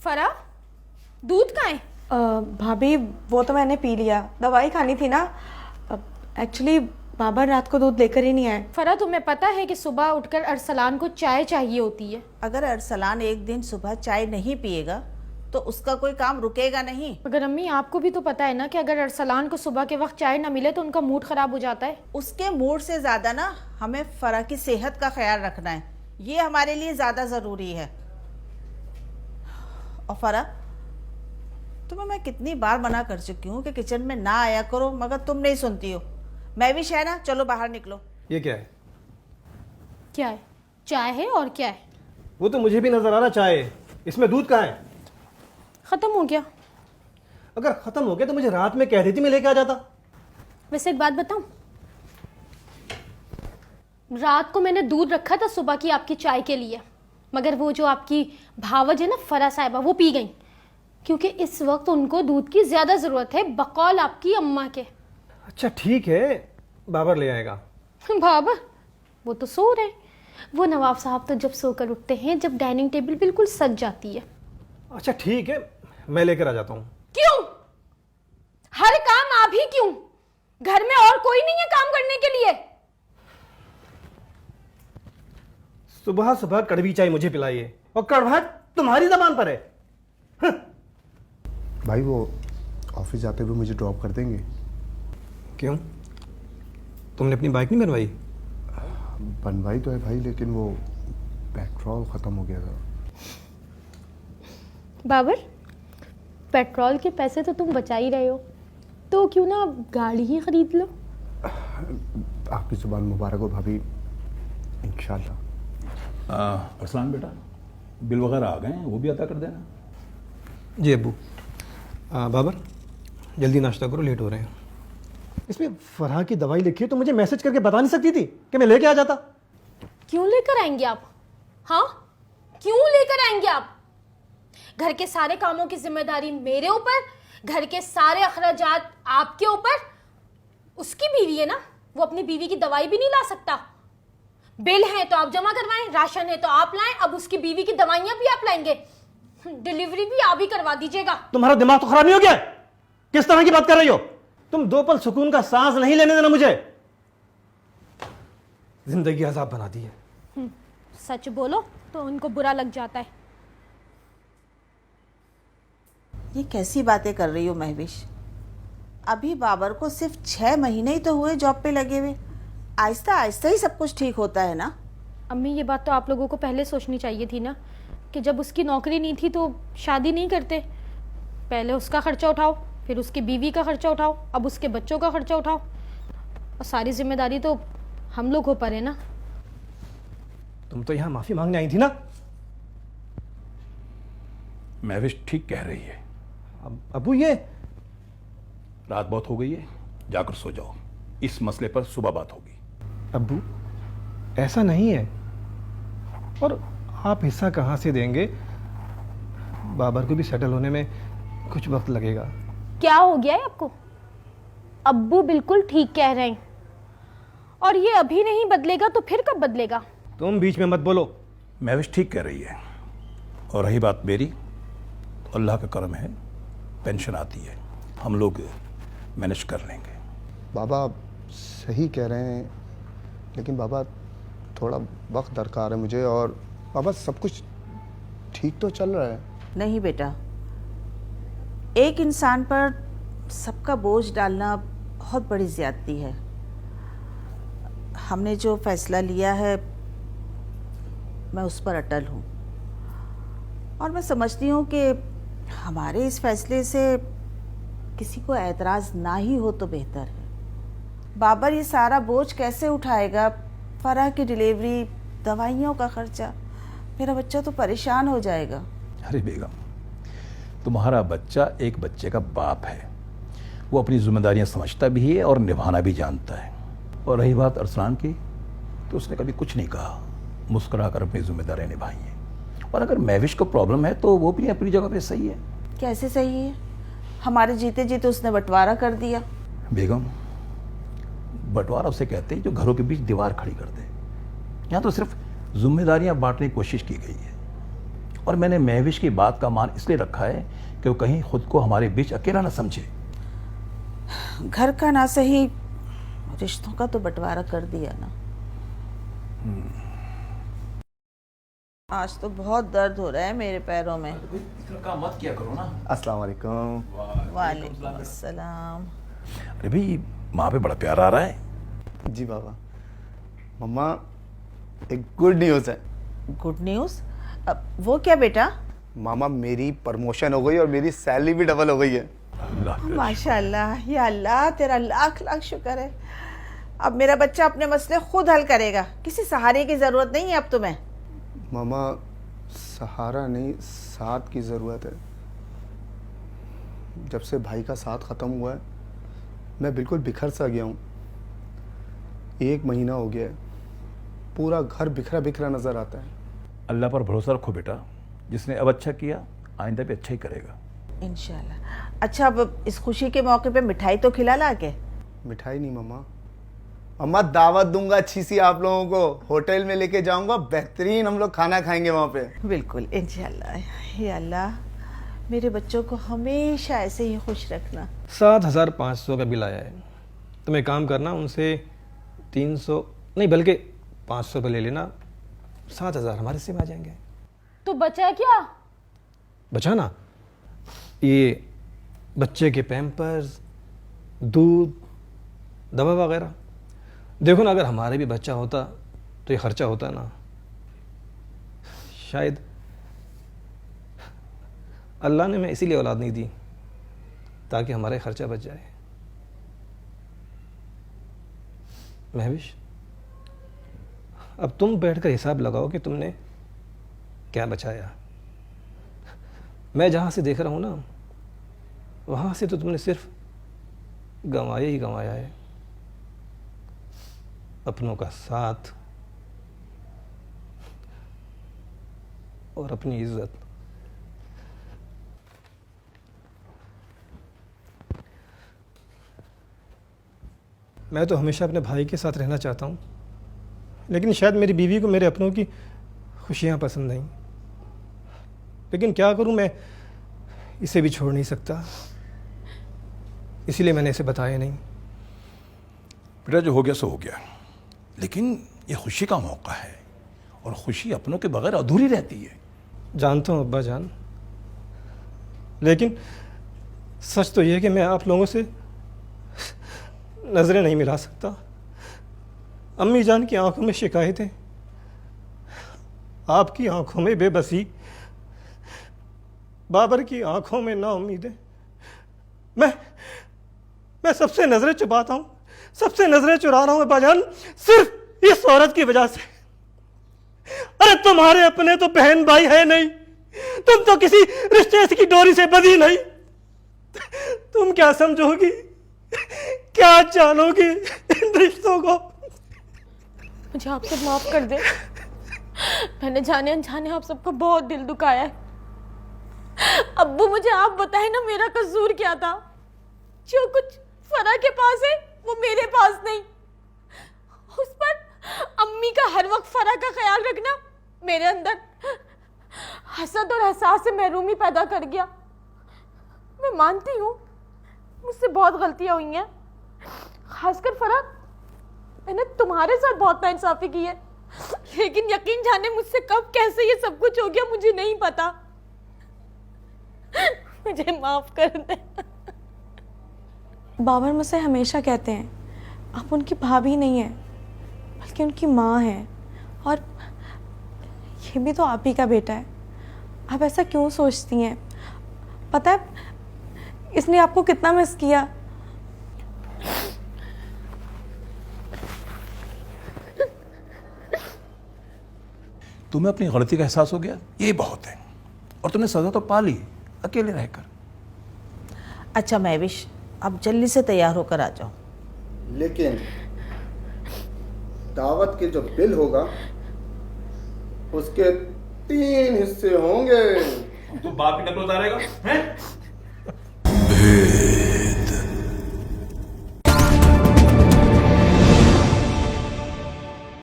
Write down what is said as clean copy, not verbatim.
फरा, दूध कहाँ है? भाभी वो तो मैंने पी लिया, दवाई खानी थी ना। एक्चुअली बाबा रात को दूध लेकर ही नहीं आए। फरा, तुम्हें पता है कि सुबह उठकर अरसलान को चाय चाहिए होती है। अगर अरसलान एक दिन सुबह चाय नहीं पिएगा तो उसका कोई काम रुकेगा नहीं। मगर अम्मी, आपको भी तो पता है ना कि अगर अरसलान को सुबह के वक्त चाय ना मिले तो उनका मूड खराब हो जाता है। उसके मूड से ज़्यादा ना हमें फरा की सेहत का ख्याल रखना है, ये हमारे लिए ज़्यादा ज़रूरी है। और फरा, तुम्हें मैं कितनी बार मना कर चुकी हूँ कि किचन में ना आया करो, मगर तुम नहीं सुनती हो। मैं भी है ना, चलो बाहर निकलो। ये क्या है? क्या है? चाय है और क्या है? वो तो मुझे भी नजर आ रहा चाय है, इसमें दूध कहाँ है? खत्म हो गया। अगर खत्म हो गया तो मुझे रात में कह देती, मैं लेके आ जाता। वैसे एक बात बताऊं, रात को मैंने दूध रखा था सुबह की आपकी चाय के लिए, मगर वो जो आपकी भावज है ना फरा साहिबा, वो पी गई, क्योंकि इस वक्त उनको दूध की ज्यादा जरूरत है बकौल आपकी अम्मा के। अच्छा ठीक है, बाबर ले आएगा। बाबर? वो तो सो रहे। वो नवाब साहब तो जब सोकर उठते हैं जब डाइनिंग टेबल बिल्कुल सज जाती है। अच्छा ठीक है, मैं लेकर आ जाता हूँ। क्यों? हर काम आप ही क्यों? घर में और कोई नहीं है काम करने के लिए? सुबह सुबह कड़वी चाय मुझे पिलाइए और कड़वाहट तुम्हारी जबान पर है। भाई वो ऑफिस जाते हुए मुझे ड्रॉप कर देंगे? क्यों, तुमने अपनी बाइक नहीं बनवाई? बनवाई तो है भाई, लेकिन वो पेट्रोल ख़त्म हो गया था। बाबर, पेट्रोल के पैसे तो तुम बचा ही रहे हो, तो क्यों ना गाड़ी ही खरीद लो? आपकी जुबान मुबारक हो भाभी, इंशाल्लाह। अरसलान बेटा, बिल वगैरह आ गए हैं, वो भी अदा कर देना। जी अब्बू। बाबर जल्दी नाश्ता करो, लेट हो रहे हैं। इसमें फरहा की दवाई लिखी है तो मुझे मैसेज करके बता नहीं सकती थी कि मैं लेके आ जाता? क्यों लेकर आएंगे आप? हाँ, क्यों लेकर आएंगे आप? घर के सारे कामों की जिम्मेदारी मेरे ऊपर, घर के सारे अखराजात आपके ऊपर। उसकी बीवी है ना, वो अपनी बीवी की दवाई भी नहीं ला सकता। बिल है तो आप जमा करवाएं, राशन है तो आप लाएं, अब उसकी बीवी की दवाइयां भी आप लाएंगे, डिलीवरी भी आप ही करवा दीजिएगा। तुम्हारा दिमाग तो खराब नहीं हो गया? किस तरह की बात कर रही हो तुम? 2 पल सुकून का सांस नहीं लेने देना मुझे। जिंदगी अजाब बना दी है। सच बोलो तो उनको बुरा लग जाता है। ये कैसी बातें कर रही हो महविश? अभी बाबर को सिर्फ 6 महीने ही तो हुए जॉब पे लगे हुए, आहिस्ता आहिस्ता ही सब कुछ ठीक होता है ना। अम्मी, ये बात तो आप लोगों को पहले सोचनी चाहिए थी ना, कि जब उसकी नौकरी नहीं थी तो शादी नहीं करते। पहले उसका खर्चा उठाओ, फिर उसकी बीवी का खर्चा उठाओ, अब उसके बच्चों का खर्चा उठाओ, और सारी जिम्मेदारी तो हम लोग हो पर है ना। तुम तो यहां माफी मांगने आई थी ना? महविश ठीक कह रही है। अबू ये रात बहुत हो गई है, जाकर सो जाओ, इस मसले पर सुबह बात होगी। अब्बू ऐसा नहीं है, और आप हिस्सा कहां से देंगे? बाबर को भी सेटल होने में कुछ वक्त लगेगा। क्या हो गया है आपको? अब्बू बिल्कुल ठीक कह रहे हैं, और ये अभी नहीं बदलेगा तो फिर कब बदलेगा? तुम बीच में मत बोलो। महविश ठीक कह रही है, और रही बात मेरी, तो अल्लाह का करम है, पेंशन आती है, हम लोग मैनेज कर लेंगे। बाबा सही कह रहे हैं, लेकिन बाबा थोड़ा वक्त दरकार है मुझे, और बाबा सब कुछ ठीक तो चल रहा है। नहीं बेटा, एक इंसान पर सबका बोझ डालना बहुत बड़ी ज़्यादती है। हमने जो फैसला लिया है मैं उस पर अटल हूँ, और मैं समझती हूँ कि हमारे इस फैसले से किसी को एतराज़ ना ही हो तो बेहतर है। बाबर ये सारा बोझ कैसे उठाएगा? फराह की डिलीवरी, दवाइयों का खर्चा, मेरा बच्चा तो परेशान हो जाएगा। अरे बेगम, तुम्हारा बच्चा एक बच्चे का बाप है, वो अपनी जिम्मेदारियां समझता भी है और निभाना भी जानता है। और रही बात अरसलान की, तो उसने कभी कुछ नहीं कहा, मुस्कुरा कर अपनी जिम्मेदारियां निभाई हैं। और अगर महविश को प्रॉब्लम है तो वो भी अपनी जगह पे सही है। कैसे सही है? हमारे जीते जीते उसने बंटवारा कर दिया। बेगम, बंटवारा उसे कहते हैं जो घरों के बीच दीवार खड़ी कर दे। यहाँ तो सिर्फ जिम्मेदारियां बांटने की कोशिश की गई है, और मैंने महविश की बात का मान इसलिए रखा है कि वो कहीं खुद को हमारे बीच अकेला ना समझे। घर का ना सही, रिश्तों का तो बंटवारा कर दिया ना। आज तो बहुत दर्द हो रहा है मेरे पैरों में। इतना काम मत किया करो ना। अस्सलाम वालेकुम। वालेकुम अस्सलाम। अरे भाई, माँ पे बड़ा प्यार आ रहा है। जी बाबा। मम्मा, एक गुड न्यूज़ है। Good news? अब वो क्या बेटा? मामा, मेरी प्रमोशन हो गई और मेरी सैलरी भी डबल हो गई है। अल्लाह का माशाल्लाह, या अल्लाह तेरा लाख लाख शुक्र है। अब मेरा बच्चा अपने मसले खुद हल करेगा, किसी सहारे की जरूरत नहीं है अब तुम्हें। मामा, सहारा नहीं, साथ की ज़रूरत है। जब से भाई का साथ ख़त्म हुआ है मैं बिल्कुल बिखर सा गया हूँ। 1 महीना हो गया है, पूरा घर बिखरा बिखरा नज़र आता है। अल्लाह पर भरोसा रखो बेटा, जिसने अब अच्छा किया आइंदा भी अच्छा ही करेगा। इंशाल्लाह। अच्छा, अब इस खुशी के मौके पे मिठाई तो खिला ला के। मिठाई नहीं मम्मा, मम्मा दावत दूंगा अच्छी सी आप लोगों को, होटल में लेके जाऊंगा, बेहतरीन हम लोग खाना खाएंगे वहाँ पे। बिल्कुल इंशाल्लाह। या अल्लाह, मेरे बच्चों को हमेशा ऐसे ही खुश रखना। 7,500 का बिल आया है। तुम एक काम करना, उनसे 300 नहीं बल्कि 500 रुपये ले लेना, 7,000 हमारे से में आ जाएंगे। तो बचा क्या? बचा ना, ये बच्चे के पैम्पर्स, दूध, दवा वगैरह। देखो ना, अगर हमारे भी बच्चा होता तो ये खर्चा होता ना। शायद अल्लाह ने हमें इसीलिए औलाद नहीं दी ताकि हमारा खर्चा बच जाए। महविश, अब तुम बैठकर हिसाब लगाओ कि तुमने क्या बचाया। मैं जहाँ से देख रहा हूँ ना, वहाँ से तो तुमने सिर्फ गंवाया ही गंवाया है। अपनों का साथ और अपनी इज्जत। मैं तो हमेशा अपने भाई के साथ रहना चाहता हूँ, लेकिन शायद मेरी बीवी को मेरे अपनों की खुशियाँ पसंद नहीं। लेकिन क्या करूँ, मैं इसे भी छोड़ नहीं सकता, इसीलिए मैंने इसे बताया नहीं। बेटा, जो हो गया सो हो गया, लेकिन ये खुशी का मौका है और खुशी अपनों के बगैर अधूरी रहती है। जानता हूँ अब्बा जान, लेकिन सच तो ये है कि मैं आप लोगों से नज़रें नहीं मिला सकता। अम्मी जान की आंखों में शिकायतें, आपकी आंखों में बेबसी, बाबर की आंखों में नाउम्मीदें। मैं सबसे नज़रें छुपाता हूँ, सबसे नज़रें चुरा रहा हूँ अब्बा जान, सिर्फ इस औरत की वजह से। अरे तुम्हारे अपने तो बहन भाई है नहीं, तुम तो किसी रिश्ते की डोरी से बंधी नहीं। तुम क्या समझोगी, क्या जानोगी इन रिश्तों को? मुझे आपसे माफ कर दे, मैंने जाने अनजाने आप सबका बहुत दिल दुखाया है। अब्बू, मुझे आप बताएं ना, मेरा कसूर क्या था? जो कुछ फरा के पास है वो मेरे पास नहीं। उस पर अम्मी का हर वक्त फरा का ख्याल रखना मेरे अंदर हसद और एहसास से महरूमी पैदा कर गया। मैं मानती हूँ मुझसे बहुत गलतियां हुई हैं, खासकर फरा, मैंने तुम्हारे साथ बहुत नाइंसाफी की है, लेकिन यकीन जाने मुझसे कब कैसे ये सब कुछ हो गया मुझे नहीं पता। मुझे माफ कर दे। बाबर मुझसे हमेशा कहते हैं आप उनकी भाभी नहीं हैं बल्कि उनकी माँ हैं, और ये भी तो आप ही का बेटा है। आप ऐसा क्यों सोचती हैं? पता है इसने आपको कितना मिस किया। तुम्हें अपनी गलती का एहसास हो गया, ये बहुत है, और तुमने सजा तो पा ली अकेले रहकर। अच्छा महविश, अब जल्दी से तैयार होकर आ जाओ। लेकिन दावत के जो बिल होगा उसके 3 हिस्से होंगे। तू बाप की नकल उतारेगा हैं?